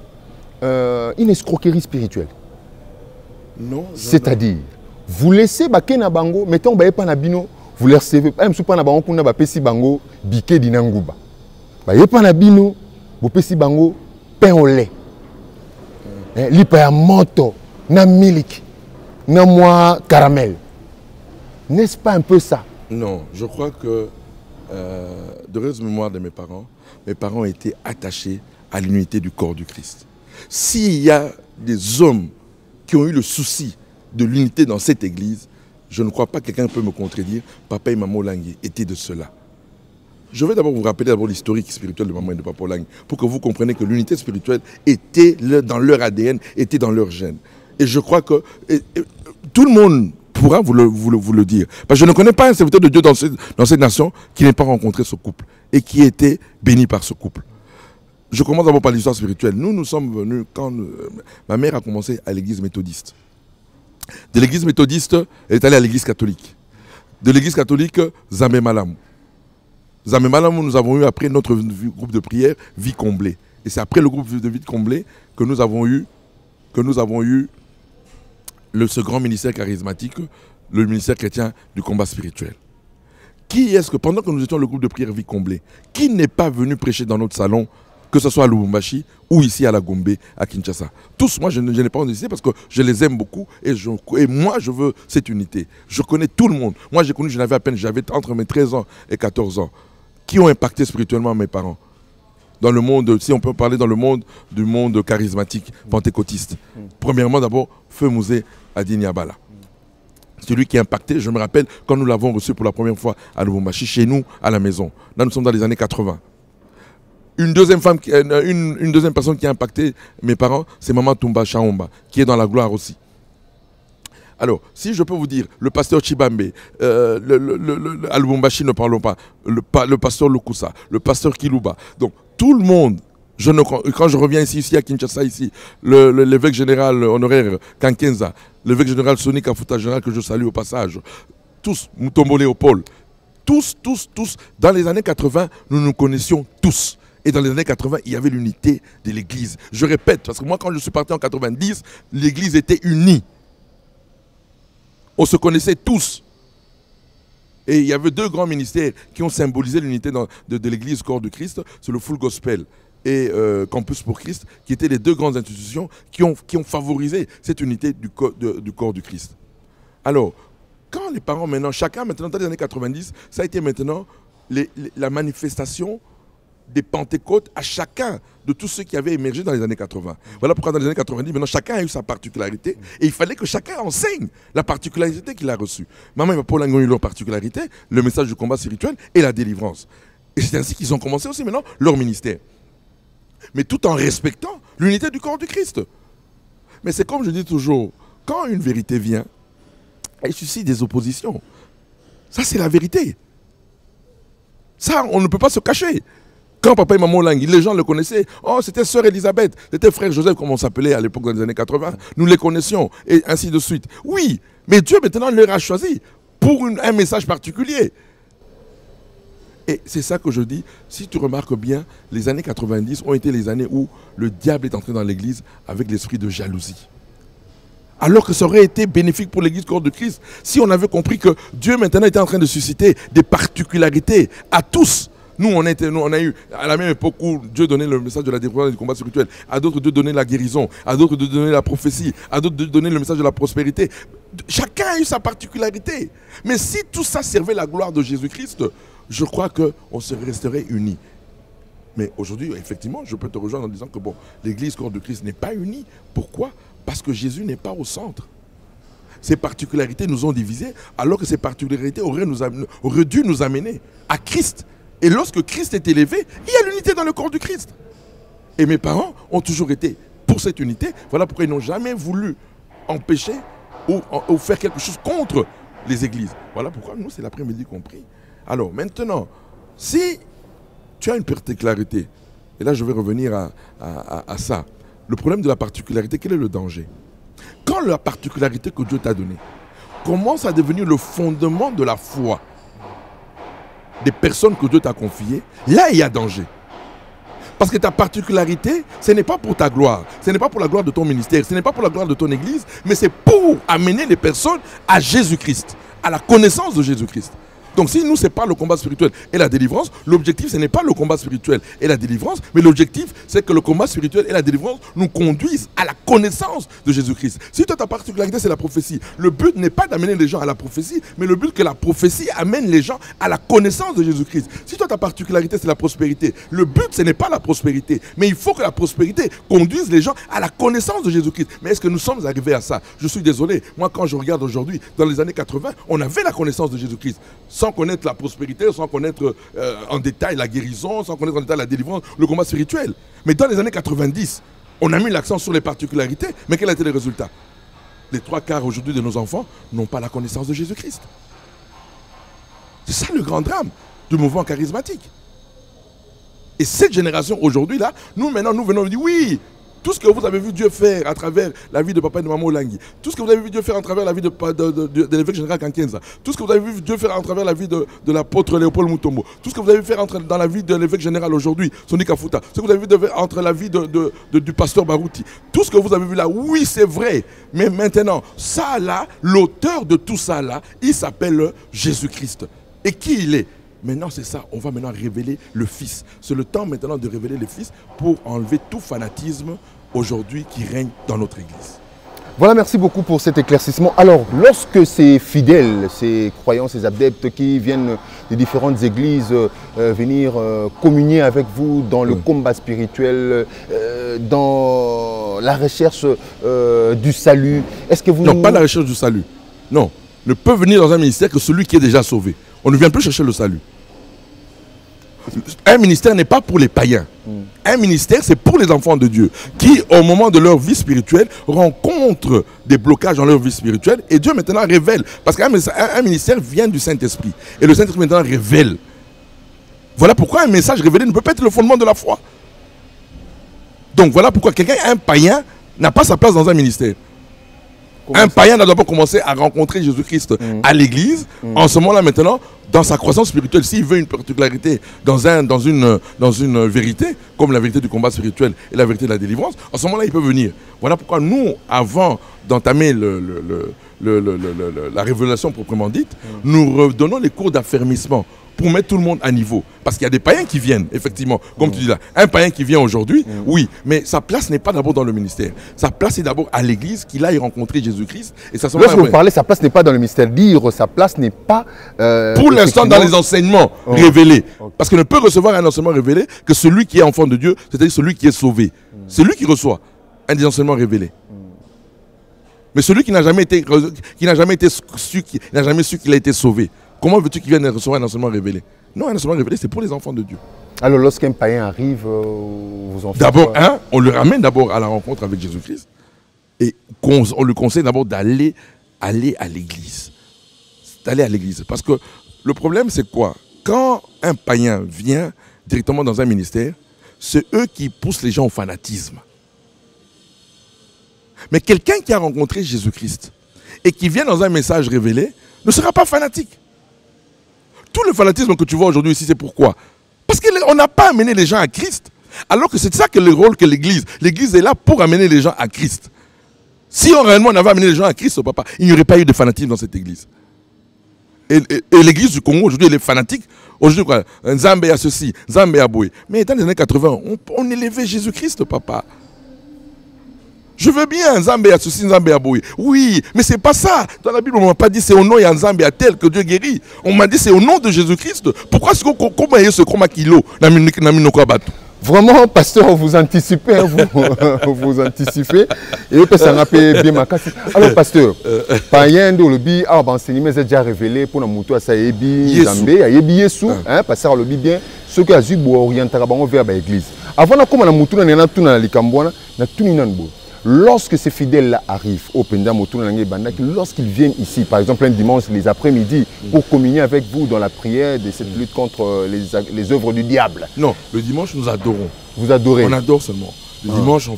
une escroquerie spirituelle?
Non.
C'est-à-dire, vous laissez Bakena Bango, mettons Bayepa Nabino, vous les recevez, même si vous n'avez pas de Pesi Bango, Biké Dinangouba. Bayepa Nabino, vous Pesi Bango, pain au lait. Lipa ya moto, na milik, na moi caramel. N'est-ce pas un peu ça?
Non, je crois que, de heureuse mémoire de mes parents étaient attachés à l'unité du corps du Christ. S'il y a des hommes qui ont eu le souci de l'unité dans cette église, je ne crois pas que quelqu'un peut me contredire. Papa et maman Olangi étaient de cela. Je vais d'abord vous rappeler l'historique spirituel de maman et de papa Olangi pour que vous compreniez que l'unité spirituelle était dans leur ADN, était dans leur gène. Et je crois que tout le monde pourra vous le dire. Parce que je ne connais pas un serviteur de Dieu dans cette nation qui n'ait pas rencontré ce couple et qui était béni par ce couple. Je commence d'abord par l'histoire spirituelle. Nous sommes venus quand ma mère a commencé à l'église méthodiste. De l'église méthodiste, elle est allée à l'église catholique. De l'église catholique, Zambé Malam. Zambé Malam, nous avons eu après notre groupe de prière, Vie Comblée. Et c'est après le groupe de Vie Comblée que nous avons eu ce grand ministère charismatique, le ministère chrétien du combat spirituel. Qui est-ce que, pendant que nous étions le groupe de prière Vie Comblée, qui n'est pas venu prêcher dans notre salon, que ce soit à Lubumbashi ou ici à la Gombe, à Kinshasa? Tous, moi je n'ai pas ici parce que je les aime beaucoup et moi je veux cette unité. Je connais tout le monde. Moi j'ai connu, j'avais entre mes 13 ans et 14 ans, qui ont impacté spirituellement mes parents. Dans le monde, si on peut parler dans le monde du monde charismatique, pentecôtiste. Premièrement d'abord, Feu Mouzé Adiniabala. Celui qui a impacté, je me rappelle, quand nous l'avons reçu pour la première fois à Lubumbashi, chez nous, à la maison. Là nous sommes dans les années 80. Une deuxième personne qui a impacté mes parents, c'est Maman Toumba Chaomba, qui est dans la gloire aussi. Alors, si je peux vous dire, le pasteur Chibambe, à Lubumbashi, ne parlons pas, le pasteur Lukusa, le pasteur Kiluba, donc tout le monde, quand je reviens ici à Kinshasa, l'évêque général honoraire Kankenza, l'évêque général Soni Kafuta général que je salue au passage, tous, Mutombo Léopold, tous, dans les années 80, nous nous connaissions tous. Et dans les années 80, il y avait l'unité de l'église. Je répète, parce que moi, quand je suis parti en 90, l'église était unie. On se connaissait tous. Et il y avait deux grands ministères qui ont symbolisé l'unité de l'église Corps de Christ. C'est le Full Gospel et Campus pour Christ, qui étaient les deux grandes institutions qui ont favorisé cette unité du corps du Christ. Alors, quand les parents chacun maintenant, dans les années 90, ça a été maintenant la manifestation des Pentecôtes à chacun de tous ceux qui avaient émergé dans les années 80. Voilà pourquoi dans les années 90, maintenant chacun a eu sa particularité et il fallait que chacun enseigne la particularité qu'il a reçue. Maman et Papa ont eu leur particularité, le message du combat spirituel et la délivrance. Et c'est ainsi qu'ils ont commencé aussi maintenant leur ministère. Mais tout en respectant l'unité du corps du Christ. Mais c'est comme je dis toujours, quand une vérité vient, elle suscite des oppositions. Ça c'est la vérité. Ça, on ne peut pas se cacher. Quand papa et maman Olangi, les gens le connaissaient. Oh, c'était sœur Elisabeth, c'était frère Joseph, comme on s'appelait à l'époque dans les années 80. Nous les connaissions, et ainsi de suite. Oui, mais Dieu maintenant leur a choisi pour un message particulier. Et c'est ça que je dis, si tu remarques bien, les années 90 ont été les années où le diable est entré dans l'église avec l'esprit de jalousie. Alors que ça aurait été bénéfique pour l'église corps de Christ si on avait compris que Dieu maintenant était en train de susciter des particularités à tous. Nous, on a eu, à la même époque où Dieu donnait le message de la délivrance et du combat spirituel, à d'autres Dieu donnait la guérison, à d'autres Dieu donnait la prophétie, à d'autres Dieu donnait le message de la prospérité. Chacun a eu sa particularité. Mais si tout ça servait la gloire de Jésus-Christ, je crois qu'on se resterait unis. Mais aujourd'hui, effectivement, je peux te rejoindre en disant que bon, l'église corps de Christ n'est pas unie. Pourquoi? Parce que Jésus n'est pas au centre. Ces particularités nous ont divisés, alors que ces particularités auraient dû nous amener à Christ. Et lorsque Christ est élevé, il y a l'unité dans le corps du Christ. Et mes parents ont toujours été pour cette unité. Voilà pourquoi ils n'ont jamais voulu empêcher ou faire quelque chose contre les églises. Voilà pourquoi nous, c'est l'après-midi compris. Alors maintenant, si tu as une particularité, et là je vais revenir à ça, le problème de la particularité, quel est le danger? Quand la particularité que Dieu t'a donnée commence à devenir le fondement de la foi des personnes que Dieu t'a confiées, là il y a danger. Parce que ta particularité, ce n'est pas pour ta gloire, ce n'est pas pour la gloire de ton ministère, ce n'est pas pour la gloire de ton église, mais c'est pour amener les personnes à Jésus-Christ, à la connaissance de Jésus-Christ. Donc si nous, ce n'est pas le combat spirituel et la délivrance, l'objectif, ce n'est pas le combat spirituel et la délivrance, mais l'objectif, c'est que le combat spirituel et la délivrance nous conduisent à la connaissance de Jésus-Christ. Si toi, ta particularité, c'est la prophétie, le but n'est pas d'amener les gens à la prophétie, mais le but que la prophétie amène les gens à la connaissance de Jésus-Christ. Si toi, ta particularité, c'est la prospérité, le but, ce n'est pas la prospérité, mais il faut que la prospérité conduise les gens à la connaissance de Jésus-Christ. Mais est-ce que nous sommes arrivés à ça? Je suis désolé. Moi, quand je regarde aujourd'hui, dans les années 80, on avait la connaissance de Jésus-Christ. Sans connaître la prospérité, sans connaître en détail la guérison, sans connaître en détail la délivrance, le combat spirituel. Mais dans les années 90, on a mis l'accent sur les particularités, mais quel a été le résultat? Les 3/4 aujourd'hui de nos enfants n'ont pas la connaissance de Jésus-Christ. C'est ça le grand drame du mouvement charismatique. Et cette génération aujourd'hui-là, nous maintenant, nous venons dire oui, tout ce que vous avez vu Dieu faire à travers la vie de papa et de maman Olangi, tout ce que vous avez vu Dieu faire à travers la vie de l'évêque général Kankenza, tout ce que vous avez vu Dieu faire à travers la vie de l'apôtre Léopold Mutombo, tout ce que vous avez vu faire dans la vie de l'évêque général aujourd'hui, Sonny Kafuta, ce que vous avez vu entre la vie du pasteur Barouti, tout ce que vous avez vu là, oui c'est vrai, mais maintenant, ça là, l'auteur de tout ça là, il s'appelle Jésus-Christ. Et qui il est? Maintenant, c'est ça. On va maintenant révéler le Fils. C'est le temps maintenant de révéler le Fils pour enlever tout fanatisme aujourd'hui qui règne dans notre Église.
Voilà, merci beaucoup pour cet éclaircissement. Alors, lorsque ces fidèles, ces croyants, ces adeptes qui viennent des différentes églises venir communier avec vous dans le combat spirituel, dans la recherche du salut, est-ce que vous...
Non, pas la recherche du salut. Non. Ne peut venir dans un ministère que celui qui est déjà sauvé. On ne vient plus chercher le salut. Un ministère n'est pas pour les païens. Un ministère, c'est pour les enfants de Dieu qui, au moment de leur vie spirituelle, rencontrent des blocages dans leur vie spirituelle et Dieu maintenant révèle. Parce qu'un ministère vient du Saint-Esprit. Et le Saint-Esprit maintenant révèle. Voilà pourquoi un message révélé ne peut pas être le fondement de la foi. Donc voilà pourquoi un païen n'a pas sa place dans un ministère. Un païen doit d'abord commencer à rencontrer Jésus-Christ à l'église. En ce moment-là, maintenant, dans sa croissance spirituelle, s'il veut une particularité dans une vérité, comme la vérité du combat spirituel et la vérité de la délivrance, en ce moment-là, il peut venir. Voilà pourquoi nous, avant d'entamer la révélation proprement dite, nous redonnons les cours d'affermissement pour mettre tout le monde à niveau. Parce qu'il y a des païens qui viennent, effectivement, comme tu dis là. Un païen qui vient aujourd'hui, oui, mais sa place n'est pas d'abord dans le ministère. Sa place est d'abord à l'église, qu'il aille rencontrer Jésus-Christ.
Lorsque vous parlez, sa place n'est pas dans le ministère. Dire sa place n'est pas...
pour l'instant, dans les enseignements révélés. Parce qu'on ne peut recevoir un enseignement révélé que celui qui est enfant de Dieu, c'est-à-dire celui qui est sauvé. C'est lui qui reçoit un des enseignements révélés. Mais celui qui n'a jamais su qu'il a été sauvé, comment veux-tu qu'il vienne recevoir un enseignement révélé? Non, un enseignement révélé, c'est pour les enfants de Dieu.
Alors, lorsqu'un païen arrive, vous en faites
d'abord, on le ramène d'abord à la rencontre avec Jésus-Christ. Et on lui conseille d'abord d'aller à l'église. D'aller à l'église. Parce que le problème, c'est quoi? Quand un païen vient directement dans un ministère, c'est eux qui poussent les gens au fanatisme. Mais quelqu'un qui a rencontré Jésus-Christ et qui vient dans un message révélé ne sera pas fanatique. Tout le fanatisme que tu vois aujourd'hui ici, c'est pourquoi? Parce qu'on n'a pas amené les gens à Christ. Alors que c'est ça que le rôle que l'Église. L'Église est là pour amener les gens à Christ. Si réellement on avait amené les gens à Christ, papa, il n'y aurait pas eu de fanatisme dans cette Église. Et l'Église du Congo, aujourd'hui, elle est fanatique. Aujourd'hui, quoi? Nzambe a ceci, Nzambe a boué. Mais dans les années 80, on élevait Jésus-Christ, papa. Je veux bien Nzambe a ceci, Nzambe a boué. Oui, mais c'est pas ça. Dans la Bible, on ne m'a pas dit c'est au nom de Nzambe a tel que Dieu guérit. On m'a dit c'est au nom de Jésus-Christ. Pourquoi est-ce qu'on a ce chroma kilo dans le
Vraiment, pasteur, vous anticipez, vous anticipez. Et puis ça rappelle bien ma casse. Alors, pasteur, païen de l'obi, enseignement est déjà révélé pour nous montrer ça Yebi Nzambe, Yebi Yesu, pasteur l'obi bien. Ce que Azu bo orienter vers l'église. Avant de comme na mutu na na tuna na likambwana na tuni nanbo. Lorsque ces fidèles-là arrivent au Pendam, lorsqu'ils viennent ici, par exemple un dimanche, les après-midi, pour communier avec vous dans la prière de cette lutte contre les œuvres du diable.
Non, le dimanche, nous adorons.
Vous adorez?
On adore seulement. Le dimanche,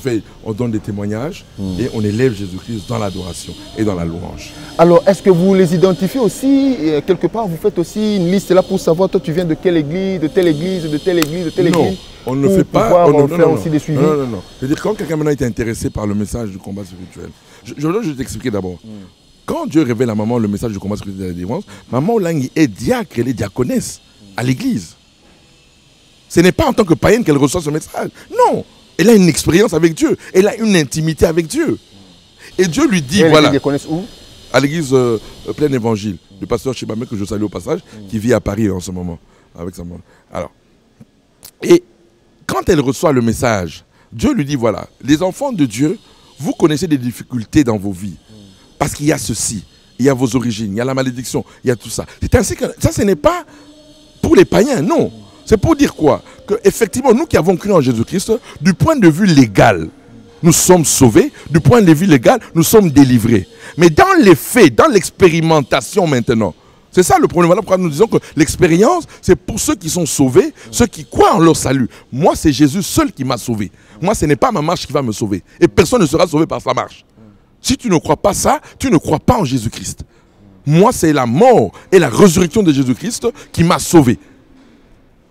on donne des témoignages et on élève Jésus-Christ dans l'adoration et dans la louange.
Alors, est-ce que vous les identifiez aussi? Quelque part, vous faites aussi une liste là pour savoir, toi, tu viens de quelle église, de telle église, de telle église, de telle église?
Non, on ne fait pas.
On fait aussi des suivis.
Non. C'est-à-dire, quand quelqu'un maintenant est intéressé par le message du combat spirituel, je vais t'expliquer d'abord. quand Dieu révèle à maman le message du combat spirituel de la délivrance, maman Langi est diacre, elle est diaconesse à l'église. Ce n'est pas en tant que païenne qu'elle reçoit ce message. Non, elle a une expérience avec Dieu, elle a une intimité avec Dieu. Et Dieu lui dit, voilà,
où?
à l'église Plein Évangile, du pasteur Chibamé, que je salue au passage, qui vit à Paris en ce moment, avec sa maman. Alors, et quand elle reçoit le message, Dieu lui dit, voilà, les enfants de Dieu, vous connaissez des difficultés dans vos vies. Parce qu'il y a ceci, il y a vos origines, il y a la malédiction, il y a tout ça. C'est ainsi que ça, ce n'est pas pour les païens, non. C'est pour dire quoi? Que effectivement, nous qui avons cru en Jésus-Christ, du point de vue légal, nous sommes sauvés. Du point de vue légal, nous sommes délivrés. Mais dans les faits, dans l'expérimentation maintenant, c'est ça le problème. Voilà pourquoi nous disons que l'expérience, c'est pour ceux qui sont sauvés, ceux qui croient en leur salut. Moi, c'est Jésus seul qui m'a sauvé. Moi, ce n'est pas ma marche qui va me sauver. Et personne ne sera sauvé par sa marche. Si tu ne crois pas ça, tu ne crois pas en Jésus-Christ. Moi, c'est la mort et la résurrection de Jésus-Christ qui m'a sauvé.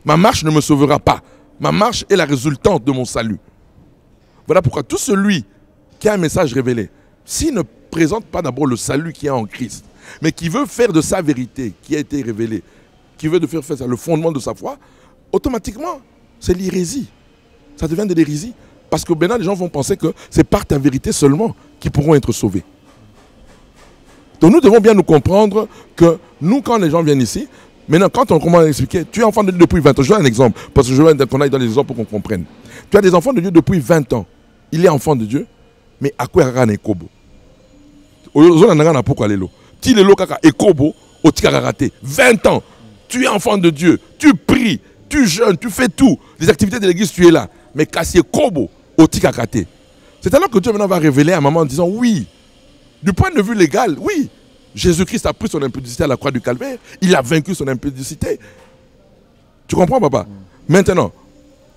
Ma marche ne me sauvera pas. Ma marche est la résultante de mon salut. Voilà pourquoi tout celui qui a un message révélé, s'il ne présente pas d'abord le salut qui est en Christ, mais qui veut faire de sa vérité qui a été révélée, qui veut de faire ça le fondement de sa foi, automatiquement, c'est l'hérésie. Ça devient de l'hérésie. Parce que maintenant, les gens vont penser que c'est par ta vérité seulement qu'ils pourront être sauvés. Donc nous devons bien nous comprendre que nous, quand les gens viennent ici, maintenant, quand on commence à expliquer, tu es enfant de Dieu depuis 20 ans. Je donne un exemple, parce que je veux qu'on aille dans les exemples pour qu'on comprenne. Tu as des enfants de Dieu depuis 20 ans. Il est enfant de Dieu, mais à quoi il est kobo? Tu es kaka ekobo, au raté. 20 ans, tu es enfant de Dieu, tu pries, tu jeûnes, tu fais tout. Les activités de l'église, tu es là. Mais cassé kobo, au raté. C'est alors que Dieu maintenant va révéler à maman en disant oui, du point de vue légal, oui, Jésus-Christ a pris son impudicité à la croix du Calvaire. Il a vaincu son impudicité. Tu comprends, papa? Maintenant,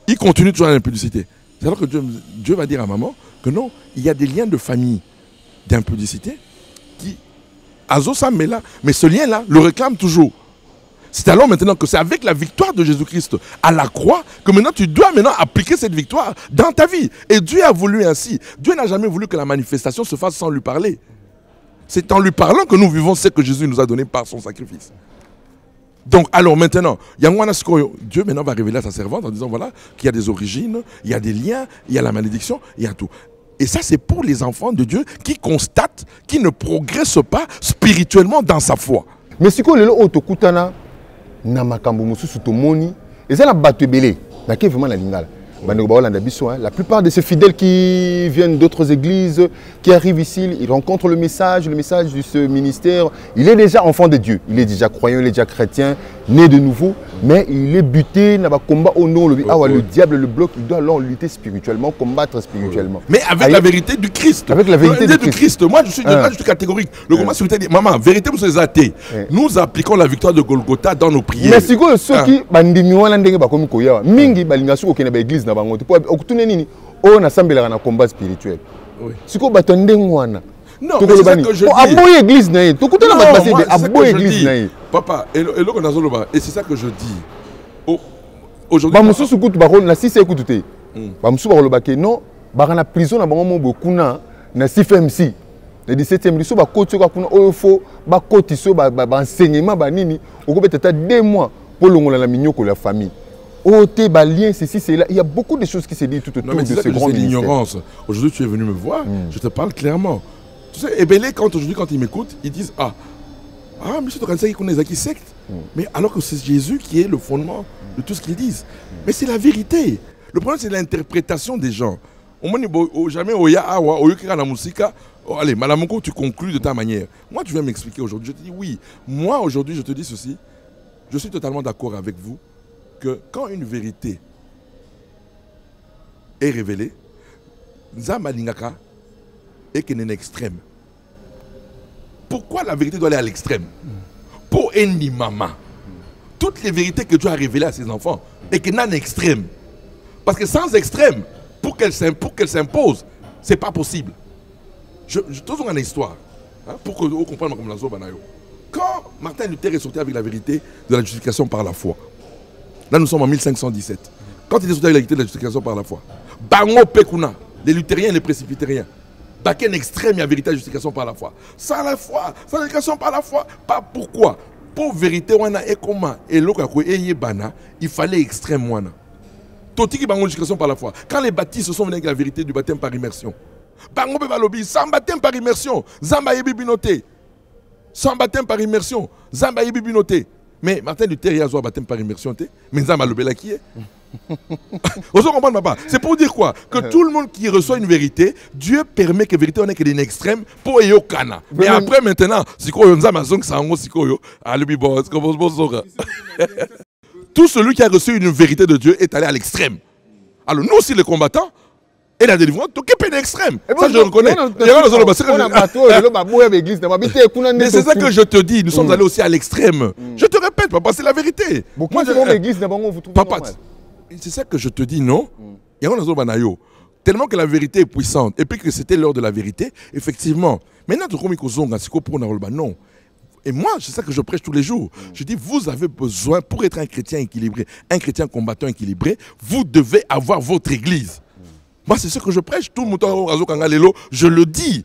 il continue toujours l'impudicité. C'est alors que Dieu va dire à maman que non, il y a des liens de famille d'impudicité qui, mais ce lien-là le réclame toujours. C'est alors maintenant que c'est avec la victoire de Jésus-Christ à la croix que maintenant tu dois maintenant appliquer cette victoire dans ta vie. Et Dieu a voulu ainsi. Dieu n'a jamais voulu que la manifestation se fasse sans lui parler. C'est en lui parlant que nous vivons ce que Jésus nous a donné par son sacrifice. Donc, alors maintenant, Dieu maintenant va révéler à sa servante en disant voilà, qu'il y a des origines, il y a des liens, il y a la malédiction, il y a tout. Et ça, c'est pour les enfants de Dieu qui constatent qu'ils ne progressent pas spirituellement dans sa foi.
Mais si on est na makambo mususu tomoni ezala bato ebele na ke vraiment na lingala la plupart de ces fidèles qui viennent d'autres églises qui arrivent ici, ils rencontrent le message de ce ministère. Il est déjà enfant de Dieu, il est déjà croyant, il est déjà chrétien, né de nouveau, mais il est buté dans le combat au nom. Le diable le bloque, il doit alors lutter spirituellement, combattre spirituellement.
Mais avec la vérité du Christ.
Avec la vérité du Christ.
Moi, je suis catégorique. Le combat spirituel dit, maman, vérité, vous êtes athées. Nous appliquons la victoire de Golgotha dans nos prières.
Mais si vous qui bandimi wana ndenge ba komi koya, mingi balinga suko kena ba église na bango po okutune nini o na sambelaka na combat spirituel. Si ko bato ndenge wana.
Non, c'est ça que je dis.
Aboye église na ye. Tokutana ba passer de aboye église na ye.
Papa, et c'est ça que je dis. Aujourd'hui,
ba mususu kutu ba na si c'est kutu. Ba mususu ba lobake non, ba na prison na bango mo bokuna na CFMC. Le 17e liso ba koti ko kuna oyo fo ba koti so ba enseignement ba nini okobeta 2 mois pour longola la mignoko la famille. Oté ba lien ceci c'est là, il y a beaucoup de choses qui se disent tout autour de ce grand ministère. L'ignorance.
Aujourd'hui tu es venu me voir, je te parle clairement. Tu sais Ebélé quand aujourd'hui quand ils m'écoutent, ils disent monsieur Tokansaki connaît Zaki secte. Mais alors que c'est Jésus qui est le fondement de tout ce qu'ils disent. Mais c'est la vérité. Le problème c'est l'interprétation des gens. Jamais allez, Malamoko, tu conclus de ta manière. Moi, tu viens m'expliquer aujourd'hui. Je te dis oui. Moi, aujourd'hui, je te dis ceci. Je suis totalement d'accord avec vous que quand une vérité est révélée, Zamalingaka est qu'elle est extrême. Pourquoi la vérité doit aller à l'extrême? Pour Endi Mama, toutes les vérités que Dieu a révélées à ses enfants, et qu'elle n'est extrême. Parce que sans extrême, pour qu'elle s'impose, ce n'est pas possible. Je te donne une histoire, pour que vous compreniez comme la zone. Quand Martin Luther est sorti avec la vérité de la justification par la foi, là nous sommes en 1517, quand il est sorti avec la vérité de la justification par la foi, Bango Pekuna, les luthériens et les presbytériens, Baken extrême, il y a vérité et justification par la foi. Sans la foi, sans la justification par la foi. Pas pourquoi. Pour vérité, il fallait extrême. Toti qui bango justification par la foi. Quand les baptistes se sont venus avec la vérité du baptême par immersion. Bango bebalobi, sans baptême par immersion. Zamba yebi binoté. Sans baptême par immersion. Zamba yebi binoté. Mais Martin Luther il a un baptême par immersion. Mais Zamba lobela qui est. On se comprend pas. C'est pour dire quoi? Que tout le monde qui reçoit une vérité, Dieu permet que la vérité on est qu'elle est extrême pour y kana. Mais après maintenant, si quoi on Amazon ça en si quoi tout celui qui a reçu une vérité de Dieu est allé à l'extrême. Alors nous aussi les combattants et la délivrance, tu es extrême. Ça je reconnais. Mais c'est ça que je te dis. Nous sommes allés aussi à l'extrême. Je te répète, papa, c'est la vérité. Papa, c'est ça que je te dis, non? Tellement que la vérité est puissante et puis que c'était l'heure de la vérité, effectivement. Maintenant, tu comprends non. Et moi, c'est ça que je prêche tous les jours. Je dis, vous avez besoin, pour être un chrétien équilibré, un chrétien combattant équilibré, vous devez avoir votre église. Moi, c'est ce que je prêche. Tout le monde, je le dis.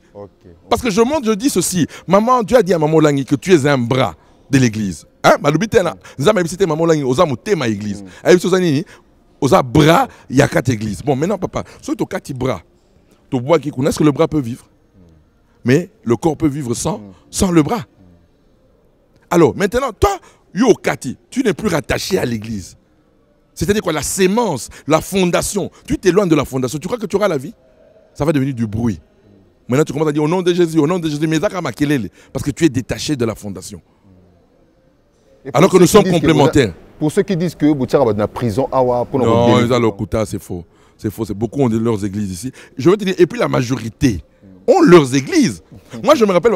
Parce que je dis ceci. Maman, Dieu a dit à Maman Langi que tu es un bras de l'église. Hein? Maman Langi, ma église. Aux bras, il y a 4 églises. Bon, maintenant, papa, sur tes 4 bras, tu vois est-ce que le bras peut vivre? Mais le corps peut vivre sans le bras. Alors, maintenant, toi, Kati, tu n'es plus rattaché à l'église. C'est-à-dire quoi? La sémence, la fondation. Tu t'éloignes de la fondation. Tu crois que tu auras la vie? Ça va devenir du bruit. Maintenant, tu commences à dire au nom de Jésus, mais parce que tu es détaché de la fondation. Alors que nous sommes complémentaires.
Pour ceux qui disent que Boutiara va dans la prison,
non, c'est faux. C'est faux. Beaucoup ont leurs églises ici. Je veux te dire, et puis la majorité ont leurs églises. Moi, je me rappelle,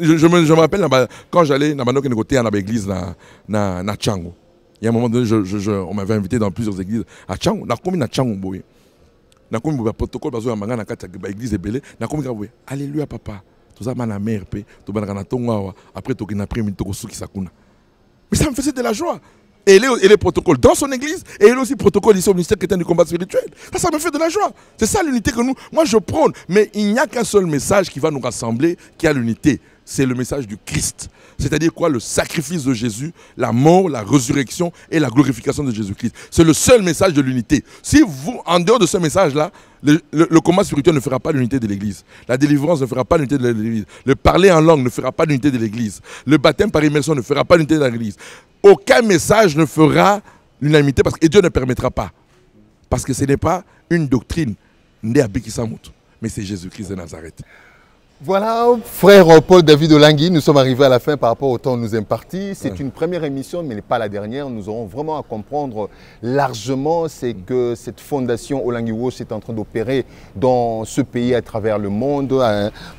je me rappelle quand j'allais dans l'église na Tchango. Il y a un moment donné, on m'avait invité dans plusieurs églises à Tchango. Na komi na Tchango boye. Na komi boye protocole bazo ya mangana kata église ebele. Na komi boye. Alléluia papa. Toza mana mère pe, to bana na tonga après to kina primi to suki sakuna. Mais ça me faisait de la joie. Et les protocoles dans son église, et il aussi protocole ici au ministère chrétien du combat spirituel. Ça me fait de la joie. C'est ça l'unité que moi je prône. Mais il n'y a qu'un seul message qui va nous rassembler, qui a l'unité. C'est le message du Christ. C'est-à-dire quoi? Le sacrifice de Jésus, la mort, la résurrection et la glorification de Jésus-Christ. C'est le seul message de l'unité. Si vous, en dehors de ce message-là, le combat spirituel ne fera pas l'unité de l'Église. La délivrance ne fera pas l'unité de l'Église. Le parler en langue ne fera pas l'unité de l'Église. Le baptême par immersion ne fera pas l'unité de l'Église. Aucun message ne fera l'unanimité parce que Dieu ne permettra pas. Parce que ce n'est pas une doctrine, mais c'est Jésus-Christ de Nazareth.
Voilà, frère Paul David Olangui, nous sommes arrivés à la fin par rapport au temps nous imparti. C'est une première émission, mais pas la dernière. Nous aurons vraiment à comprendre largement c'est que cette fondation Olangui Wash est en train d'opérer dans ce pays à travers le monde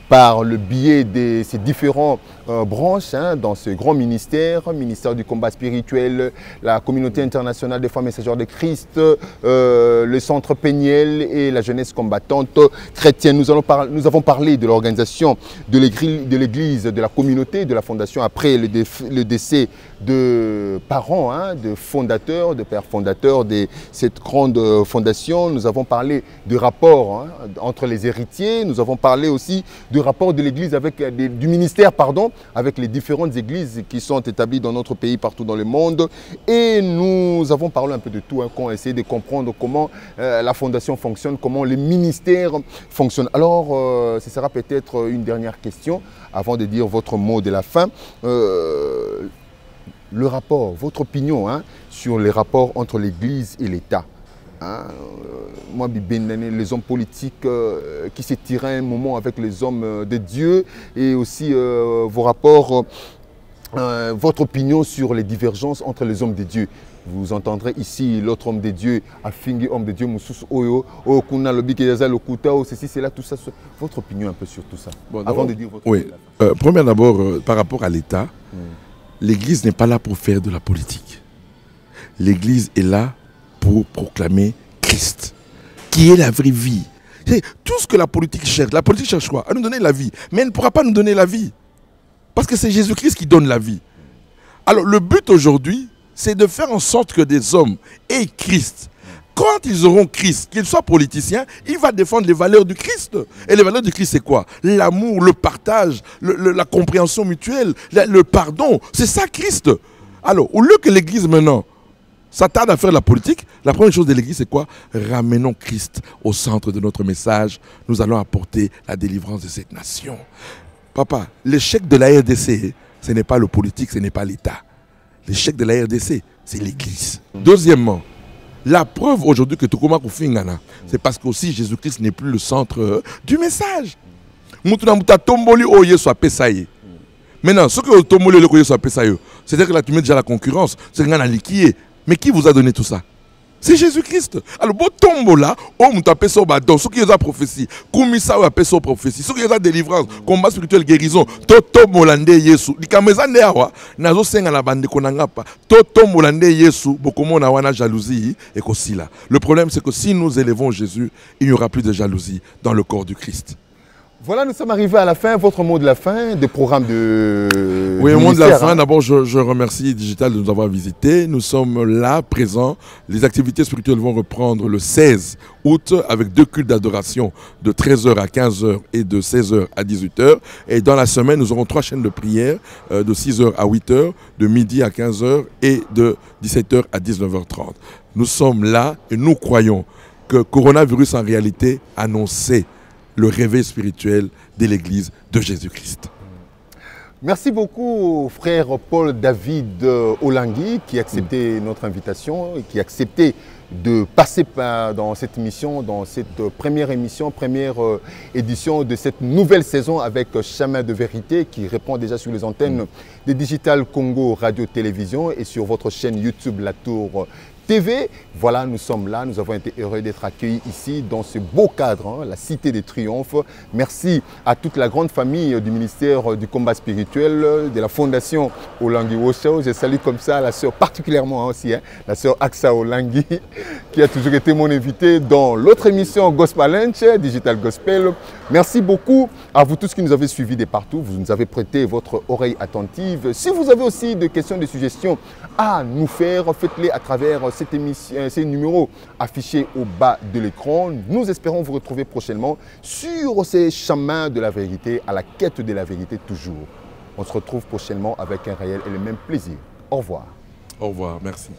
par le biais de ces différentes branches, dans ce grand ministère, ministère du combat spirituel, la communauté internationale des femmes messagères de Christ, le centre Péniel et la jeunesse combattante chrétienne. Nous avons parlé de l'organisation de l'église, de la communauté, de la fondation après le décès de parents, de fondateurs, de pères fondateurs de cette grande fondation. Nous avons parlé du rapport entre les héritiers. Nous avons parlé aussi du rapport de l'église du ministère avec les différentes églises qui sont établies dans notre pays, partout dans le monde. Et nous avons parlé un peu de tout, qu'on a essayé de comprendre comment la fondation fonctionne, comment les ministères fonctionnent. Alors, ce sera peut-être une dernière question avant de dire votre mot de la fin. Le rapport, votre opinion sur les rapports entre l'Église et l'État. Moi, les hommes politiques qui se tiraient un moment avec les hommes de Dieu et aussi vos rapports, votre opinion sur les divergences entre les hommes de Dieu. Vous entendrez ici l'autre homme de Dieu, Afingi, homme de Dieu, Moussous Oyo, Okuna Lobi Keyaza Lokuta, ceci, c'est là, tout ça. Votre opinion un peu sur tout ça. Bon, avant de dire votre opinion.
Première d'abord, par rapport à l'État, l'Église n'est pas là pour faire de la politique. L'Église est là pour proclamer Christ, qui est la vraie vie. Tout ce que la politique cherche quoi? À nous donner la vie. Mais elle ne pourra pas nous donner la vie. Parce que c'est Jésus-Christ qui donne la vie. Alors le but aujourd'hui, c'est de faire en sorte que des hommes aient Christ, quand ils auront Christ, qu'ils soient politiciens, il va défendre les valeurs du Christ. Et les valeurs du Christ, c'est quoi? L'amour, le partage, la compréhension mutuelle, le pardon. C'est ça Christ. Alors, au lieu que l'Église maintenant s'attarde à faire la politique, la première chose de l'Église, c'est quoi? Ramenons Christ au centre de notre message. Nous allons apporter la délivrance de cette nation. Papa, l'échec de la RDC, ce n'est pas le politique, ce n'est pas l'État. L'échec de la RDC, c'est l'Église. Deuxièmement, la preuve aujourd'hui que Tokoma Koufingana, c'est parce que aussi Jésus-Christ n'est plus le centre du message. Maintenant, ce que Tomboli c'est-à-dire que là tu mets déjà la concurrence, c'est un liquide. Mais qui vous a donné tout ça? C'est Jésus-Christ. Alors, bon tombeau là, on t'a fait ça au bâton, ceux qui ont prophétie, Koumissa a fait ça prophétie, ceux qui ont délivrance, combat spirituel, guérison, Toto Molande Yesu. Likamezande awa, nazo senga la bande konangapa, Toto Molande Yesu, bokomo na wana jalousie et kosila. Le problème c'est que si nous élevons Jésus, il n'y aura plus de jalousie dans le corps du Christ.
Voilà, nous sommes arrivés à la fin. Votre mot de la fin des programmes de...
Oui, au mot de la fin, d'abord, je remercie Digital de nous avoir visités. Nous sommes là, présents. Les activités spirituelles vont reprendre le 16 août avec 2 cultes d'adoration de 13h à 15h et de 16h à 18h. Et dans la semaine, nous aurons 3 chaînes de prière de 6h à 8h, de midi à 15h et de 17h à 19h30. Nous sommes là et nous croyons que coronavirus en réalité annonçait le réveil spirituel de l'Église de Jésus-Christ.
Merci beaucoup, frère Paul David Olangui, qui a accepté notre invitation et qui a accepté de passer dans cette émission, dans cette première émission, première édition de cette nouvelle saison avec Chemin de Vérité qui répond déjà sur les antennes de Digital Congo Radio-Télévision et sur votre chaîne YouTube La Tour TV. Voilà, nous sommes là, nous avons été heureux d'être accueillis ici dans ce beau cadre, la Cité des Triomphes. Merci à toute la grande famille du ministère du combat spirituel, de la Fondation Olangui Osho. Je salue comme ça la sœur particulièrement aussi, la sœur Aksa Olangui, qui a toujours été mon invité dans l'autre émission Gospel Lunch, Digital Gospel. Merci beaucoup à vous tous qui nous avez suivis de partout. Vous nous avez prêté votre oreille attentive. Si vous avez aussi des questions, des suggestions à nous faire, faites-les à travers cette émission, ces numéros affichés au bas de l'écran. Nous espérons vous retrouver prochainement sur ces chemins de la vérité, à la quête de la vérité toujours. On se retrouve prochainement avec un réel et le même plaisir. Au revoir.
Au revoir, merci.